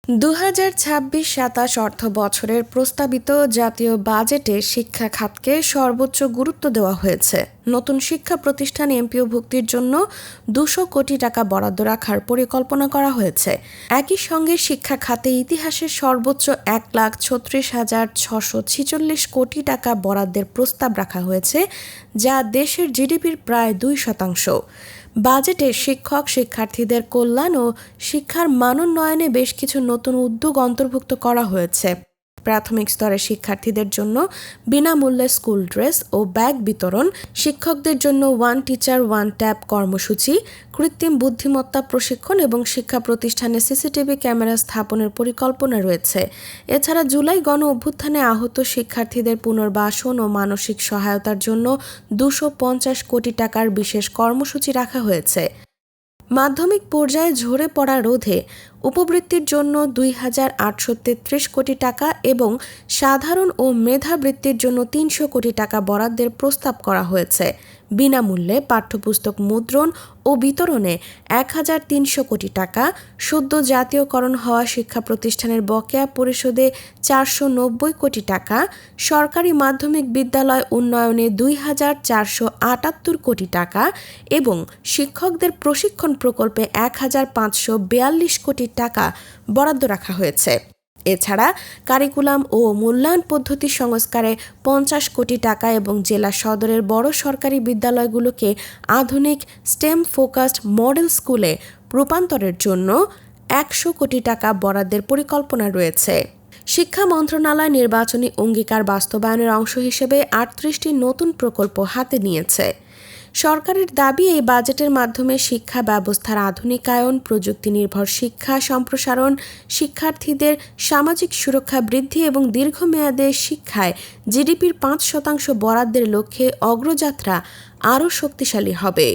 ২০২৬-২৭ অর্থবছরের প্রস্তাবিত জাতীয় বাজেটে শিক্ষা খাতকে সর্বোচ্চ গুরুত্ব দেওয়া হয়েছে। নতুন শিক্ষা প্রতিষ্ঠান এমপিওভুক্তির জন্য ২০০ কোটি টাকা বরাদ্দ রাখার পরিকল্পনা করা হয়েছে। একই সঙ্গে শিক্ষা খাতে ইতিহাসের সর্বোচ্চ ১,৩৬,৬৪৬ কোটি টাকা বরাদ্দের প্রস্তাব রাখা হয়েছে, যা দেশের জিডিপির প্রায় ২%। বাজেটে শিক্ষক শিক্ষার্থীদের কল্যাণ ও শিক্ষার মানোন্নয়নে বেশ কিছু নতুন উদ্যোগ অন্তর্ভুক্ত করা হয়েছে। প্রাথমিক স্তরের শিক্ষার্থীদের জন্য বিনামূল্যে স্কুল ড্রেস ও ব্যাগ বিতরণ, শিক্ষকদের জন্য ওয়ান টিচার ওয়ান ট্যাব কর্মসূচি, কৃত্রিম বুদ্ধিমত্তা প্রশিক্ষণ এবং শিক্ষা প্রতিষ্ঠানে সিসিটিভি ক্যামেরা স্থাপনের পরিকল্পনা রয়েছে। এছাড়া জুলাই গণ অভ্যুত্থানে আহত শিক্ষার্থীদের পুনর্বাসন ও মানসিক সহায়তার জন্য ২৫০ কোটি টাকার বিশেষ কর্মসূচি রাখা হয়েছে। মাধ্যমিক পর্যায়ে ঝরে পড়া রোধে উপবৃত্তির জন্য ২,৮৩৩ কোটি টাকা এবং সাধারণ ও মেধাবৃত্তির জন্য ৩০০ কোটি টাকা বরাদ্দের প্রস্তাব করা হয়েছে। বিনামূল্যে পাঠ্যপুস্তক মুদ্রণ ও বিতরণে ১,৩০০ কোটি টাকা, সদ্য জাতীয়করণ হওয়া শিক্ষা প্রতিষ্ঠানের বকেয়া পরিশোধে ৪৯০ কোটি টাকা, সরকারি মাধ্যমিক বিদ্যালয় উন্নয়নে ২,৪৭৮ কোটি টাকা এবং শিক্ষকদের প্রশিক্ষণ প্রকল্পে ১,৫৪২ কোটি টাকা বরাদ্দ রাখা হয়েছে। এছাড়া কারিকুলাম ও মূল্যায়ন পদ্ধতি সংস্কারে ৫০ কোটি টাকা এবং জেলা সদরের বড় সরকারি বিদ্যালয়গুলোকে আধুনিক স্টেম ফোকাসড মডেল স্কুলে রূপান্তরের জন্য ১০০ কোটি টাকা বরাদ্দের পরিকল্পনা রয়েছে। শিক্ষা মন্ত্রণালয় নির্বাচনী অঙ্গীকার বাস্তবায়নের অংশ হিসেবে ৩৮টি নতুন প্রকল্প হাতে নিয়েছে। সরকারের দাবি, এই বাজেটের মাধ্যমে শিক্ষা ব্যবস্থার আধুনিকায়ন, প্রযুক্তি নির্ভর শিক্ষা সম্প্রসারণ, শিক্ষার্থীদের সামাজিক সুরক্ষা বৃদ্ধি এবং দীর্ঘমেয়াদে শিক্ষায় জিডিপির ৫% বরাদ্দের লক্ষ্যে অগ্রযাত্রা আরও শক্তিশালী হবে।